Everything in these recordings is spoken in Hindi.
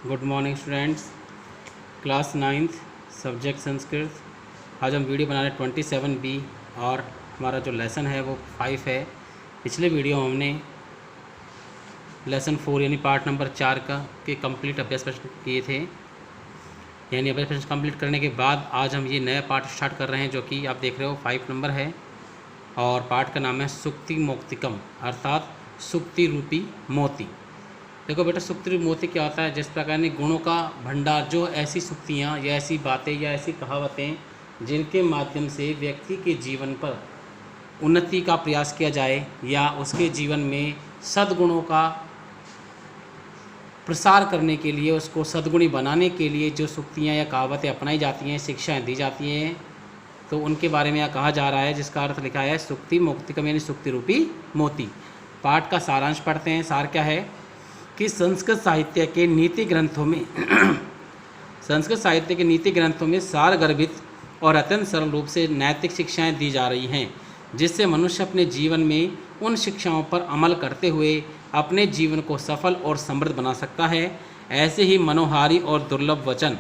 Good morning students, class 9th subject Sanskrit. आज हम वीडियो बना रहे हैं 27B और हमारा जो लेसन है वो 5 है। पिछले वीडियो में हमने लेसन 4 यानी पार्ट नंबर 4 के कंप्लीट अभ्यास प्रश्न किए थे। यानी अभ्यास प्रश्न कंप्लीट करने के बाद आज हम ये नया पार्ट स्टार्ट कर रहे हैं, जो कि आप देख रहे हो 5 नंबर है और पार्ट का नाम है सुक्ति मोक्तिकम, अर्थात सुक्ति रूपी मोती। देखो बेटा, सुक्ति रूपी मोती क्या होता है? जिस प्रकार ने गुणों का भंडार, जो ऐसी सुक्तियाँ या ऐसी बातें या ऐसी कहावतें जिनके माध्यम से व्यक्ति के जीवन पर उन्नति का प्रयास किया जाए या उसके जीवन में सद्गुणों का प्रसार करने के लिए, उसको सद्गुणी बनाने के लिए जो सुक्तियाँ या कहावतें अपनाई जाती हैं, शिक्षाएँ दी जाती हैं, तो उनके बारे में यहाँ कहा जा रहा है, जिसका अर्थ लिखा है सुक्ति मोक्तिकम यानी सुक्ति रूपी मोती। पाठ का सारांश पढ़ते हैं। सार क्या है कि संस्कृत साहित्य के नीति ग्रंथों में संस्कृत साहित्य के नीति ग्रंथों में सार गर्भित और अत्यंत सरल रूप से नैतिक शिक्षाएं दी जा रही हैं, जिससे मनुष्य अपने जीवन में उन शिक्षाओं पर अमल करते हुए अपने जीवन को सफल और समृद्ध बना सकता है। ऐसे ही मनोहारी और दुर्लभ वचन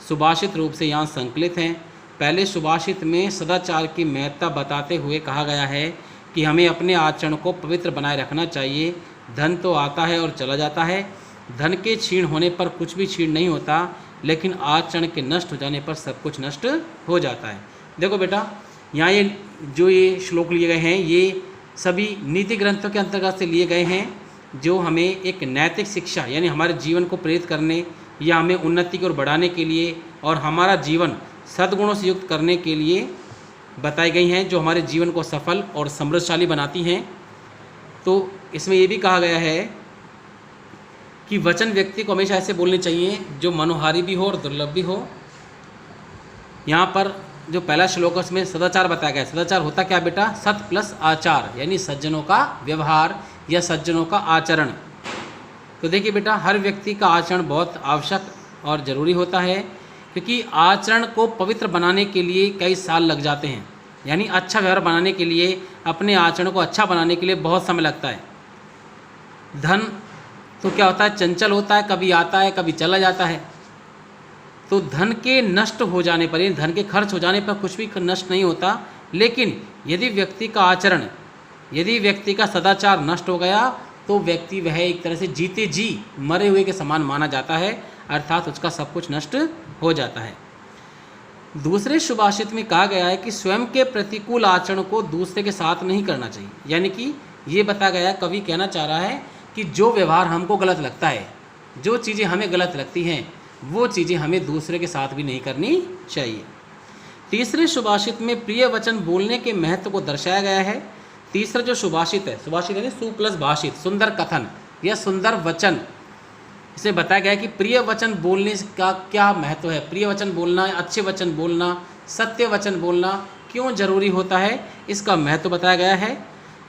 सुभाषित रूप से यहाँ संकलित हैं। पहले सुभाषित में सदाचार की महत्ता बताते हुए कहा गया है कि हमें अपने आचरण को पवित्र बनाए रखना चाहिए। धन तो आता है और चला जाता है, धन के क्षीण होने पर कुछ भी क्षीण नहीं होता, लेकिन आचरण के नष्ट हो जाने पर सब कुछ नष्ट हो जाता है। देखो बेटा, यहाँ ये श्लोक लिए गए हैं, ये सभी नीति ग्रंथों के अंतर्गत से लिए गए हैं, जो हमें एक नैतिक शिक्षा यानी हमारे जीवन को प्रेरित करने या हमें उन्नति की ओर बढ़ाने के लिए और हमारा जीवन सद्गुणों से युक्त करने के लिए बताई गई हैं, जो हमारे जीवन को सफल और समृद्धशाली बनाती हैं। तो इसमें ये भी कहा गया है कि वचन व्यक्ति को हमेशा ऐसे बोलने चाहिए जो मनोहारी भी हो और दुर्लभ भी हो। यहाँ पर जो पहला श्लोक है उसमें सदाचार बताया गया है। सदाचार होता क्या बेटा? सत प्लस आचार, यानी सज्जनों का व्यवहार या सज्जनों का आचरण। तो देखिए बेटा, हर व्यक्ति का आचरण बहुत आवश्यक और ज़रूरी होता है, क्योंकि आचरण को पवित्र बनाने के लिए कई साल लग जाते हैं। यानी अच्छा व्यवहार बनाने के लिए, अपने आचरण को अच्छा बनाने के लिए बहुत समय लगता है। धन तो क्या होता है? चंचल होता है, कभी आता है कभी चला जाता है। तो धन के नष्ट हो जाने पर, यानी धन के खर्च हो जाने पर कुछ भी नष्ट नहीं होता, लेकिन यदि व्यक्ति का आचरण, यदि व्यक्ति का सदाचार नष्ट हो गया तो व्यक्ति वह एक तरह से जीते जी मरे हुए के समान माना जाता है, अर्थात उसका सब कुछ नष्ट हो जाता है। दूसरे सुभाषित में कहा गया है कि स्वयं के प्रतिकूल आचरण को दूसरे के साथ नहीं करना चाहिए। यानी कि ये बताया गया, कवि कहना चाह रहा है कि जो व्यवहार हमको गलत लगता है, जो चीज़ें हमें गलत लगती हैं, वो चीज़ें हमें दूसरे के साथ भी नहीं करनी चाहिए। तीसरे सुभाषित में प्रिय वचन बोलने के महत्व को दर्शाया गया है। तीसरा जो सुभाषित है, सुभाषित यानी सु प्लस भाषित, सुंदर कथन या सुंदर वचन, इसमें बताया गया है कि प्रिय वचन बोलने का क्या महत्व है। प्रिय वचन बोलना, अच्छे वचन बोलना, सत्य वचन बोलना क्यों जरूरी होता है, इसका महत्व बताया गया है।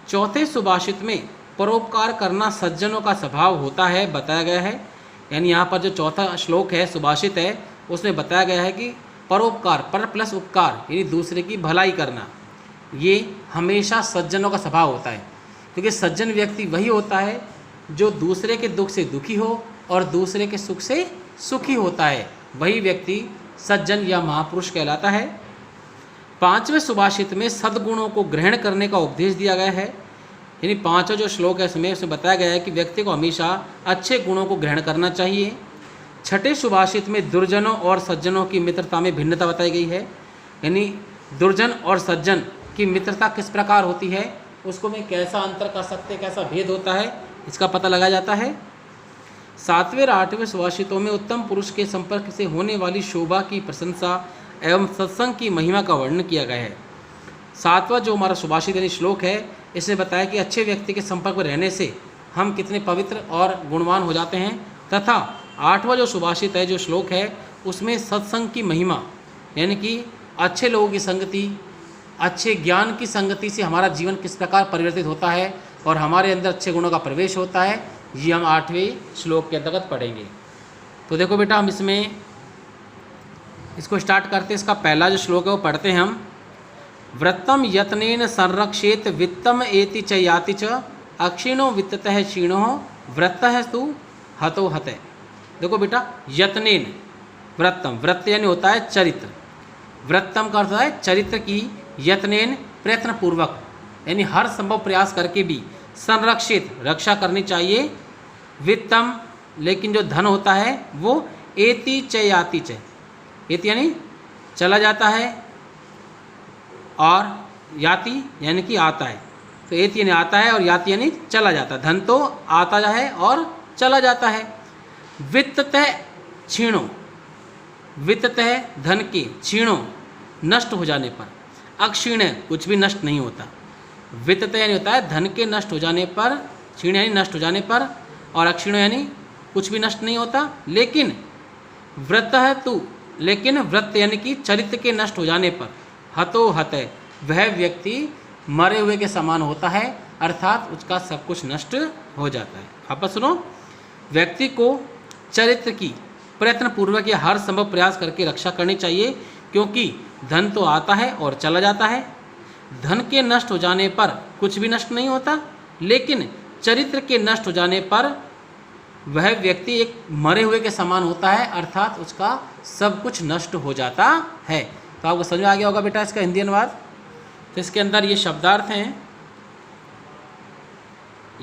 चौथे सुभाषित में परोपकार करना सज्जनों का स्वभाव होता है, बताया गया है। यानी यहाँ पर जो चौथा श्लोक है, सुभाषित है, उसमें बताया गया है कि परोपकार, पर प्लस उपकार यानी दूसरे की भलाई करना, ये हमेशा सज्जनों का स्वभाव होता है। क्योंकि सज्जन व्यक्ति वही होता है जो दूसरे के दुख से दुखी हो और दूसरे के सुख से सुखी होता है, वही व्यक्ति सज्जन या महापुरुष कहलाता है। पांचवें सुभाषित में सद्गुणों को ग्रहण करने का उपदेश दिया गया है। यानी पांचवा जो श्लोक है उसमें बताया गया है कि व्यक्ति को हमेशा अच्छे गुणों को ग्रहण करना चाहिए। छठे सुभाषित में दुर्जनों और सज्जनों की मित्रता में भिन्नता बताई गई है। यानी दुर्जन और सज्जन की मित्रता किस प्रकार होती है, उसको में कैसा अंतर कर सकते, कैसा भेद होता है, इसका पता लगाया जाता है। सातवें और आठवें सुभाषितों में उत्तम पुरुष के संपर्क से होने वाली शोभा की प्रशंसा एवं सत्संग की महिमा का वर्णन किया गया है। सातवां जो हमारा सुभाषित यानी श्लोक है, इसने बताया कि अच्छे व्यक्ति के संपर्क में रहने से हम कितने पवित्र और गुणवान हो जाते हैं। तथा आठवां जो सुभाषित है, जो श्लोक है, उसमें सत्संग की महिमा यानी कि अच्छे लोगों की संगति, अच्छे ज्ञान की संगति से हमारा जीवन किस प्रकार परिवर्तित होता है और हमारे अंदर अच्छे गुणों का प्रवेश होता है, ये हम आठवें श्लोक के अंतर्गत पढ़ेंगे। तो देखो बेटा, हम इसको स्टार्ट करते हैं। इसका पहला जो श्लोक है वो पढ़ते हैं हम। व्रतम यत्नेन संरक्षेत वित्तम एति च याति च अक्षीणो वित्ततः क्षीणो व्रतः तु हतो हते। देखो बेटा, यत्नेन व्रतम, व्रत यानी होता है चरित्र, व्रतम का अर्थ होता है चरित्र की, यत्नेन प्रयत्न पूर्वक यानी हर संभव प्रयास करके भी संरक्षित रक्षा करनी चाहिए, वित्तम लेकिन जो धन होता है वो एति च याति च, एति यानी चला जाता है और याति यानी कि आता है, तो एति यानी आता है और याति यानी चला जाता है, धन तो आता है और चला जाता है। वित्ततः क्षीणो, वित्ततः धन के, क्षीणो नष्ट हो जाने पर, अक्षीण कुछ भी नष्ट नहीं होता, वित्ततः यानी होता है धन के नष्ट हो जाने पर, क्षीण यानी नष्ट हो जाने पर, और अक्षीण यानी कुछ भी नष्ट नहीं होता। लेकिन व्रतः तु, लेकिन व्रत यानी कि चरित्र के नष्ट हो जाने पर, हतो हत वह व्यक्ति मरे हुए के समान होता है, अर्थात उसका सब कुछ नष्ट हो जाता है। आप सुनो, व्यक्ति को चरित्र की प्रयत्न पूर्वक या हर संभव प्रयास करके रक्षा करनी चाहिए, क्योंकि धन तो आता है और चला जाता है, धन के नष्ट हो जाने पर कुछ भी नष्ट नहीं होता, लेकिन चरित्र के नष्ट हो जाने पर वह व्यक्ति एक मरे हुए के समान होता है, अर्थात उसका सब कुछ नष्ट हो जाता है। तो आपको समझ में आ गया होगा बेटा इसका हिंदी अनुवाद। तो इसके अंदर ये शब्दार्थ हैं,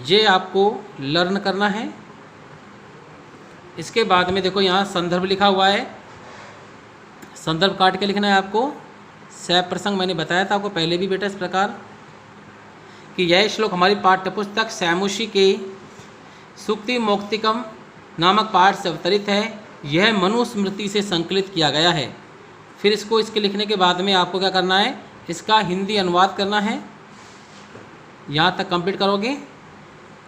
ये आपको लर्न करना है। इसके बाद में देखो यहाँ संदर्भ लिखा हुआ है, संदर्भ काट के लिखना है आपको। सह प्रसंग मैंने बताया था आपको पहले भी बेटा इस प्रकार कि यह श्लोक हमारी पाठ्यपुस्तक सैमुषी के सुक्ति मौक्तिकम नामक पाठ से अवतरित है। यह मनुस्मृति से संकलित किया गया है। फिर इसको इसके लिखने के बाद में आपको क्या करना है, इसका हिंदी अनुवाद करना है। यहाँ तक कंप्लीट करोगे,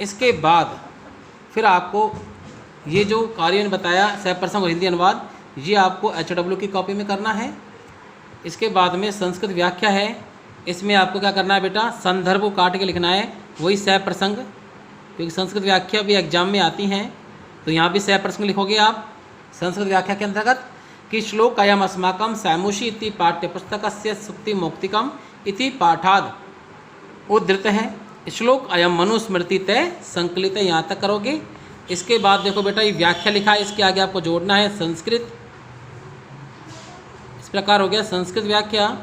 इसके बाद फिर आपको ये जो कार्य मैंने बताया सह प्रसंग और हिंदी अनुवाद, ये आपको HW की कॉपी में करना है। इसके बाद में संस्कृत व्याख्या है, इसमें आपको क्या करना है बेटा, संदर्भ को काट के लिखना है, वही सह प्रसंग, क्योंकि संस्कृत व्याख्या भी एग्जाम में आती हैं, तो यहाँ भी सह प्रसंग लिखोगे आप संस्कृत व्याख्या के अंतर्गत कि श्लोक अयम अस्माकं सैमुषी इति पाठ्यपुस्तकस्य सुक्ति मौक्तिकम इति पाठाद उद्धृत है, श्लोक अयम मनुस्मृति तय संकलित है, यहाँ तक करोगे। इसके बाद देखो बेटा ये व्याख्या लिखा है, इसके आगे आपको जोड़ना है संस्कृत। इस प्रकार हो गया संस्कृत व्याख्या,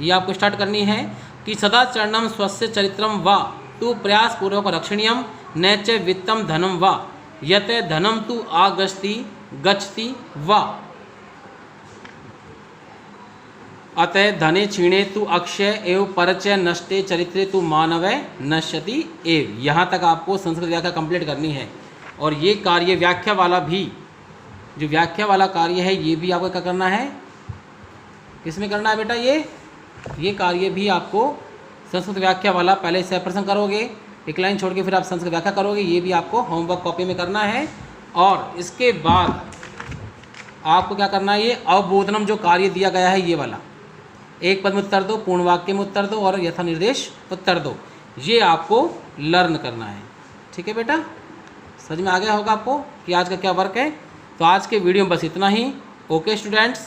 ये आपको स्टार्ट करनी है कि सदा चरणम स्वस्य चरित्रम वा तु प्रयास पूर्वक रक्षणीयम न च वित्तम धनम वा यत धनम तु आगच्छति गच्छति वा अतः धने क्षीणे तु अक्षय एव परचय नष्टे चरित्रे तु मानव नश्यति एव। यहाँ तक आपको संस्कृत व्याख्या कंप्लीट करनी है। और ये कार्य व्याख्या वाला भी, जो व्याख्या वाला कार्य है ये भी आपको क्या करना है, किसमें करना है बेटा, ये कार्य भी आपको संस्कृत व्याख्या वाला, पहले सह प्रसंग करोगे, एक लाइन छोड़ के फिर आप संस्कृत व्याख्या करोगे, ये भी आपको होमवर्क कॉपी में करना है। और इसके बाद आपको क्या करना है, ये अवबोधनम जो कार्य दिया गया है ये वाला, एक पद में उत्तर दो, पूर्ण वाक्य में उत्तर दो और यथा निर्देश उत्तर दो, ये आपको लर्न करना है। ठीक है बेटा, समझ में आ गया होगा आपको कि आज का क्या वर्क है। तो आज के वीडियो में बस इतना ही। Okay students.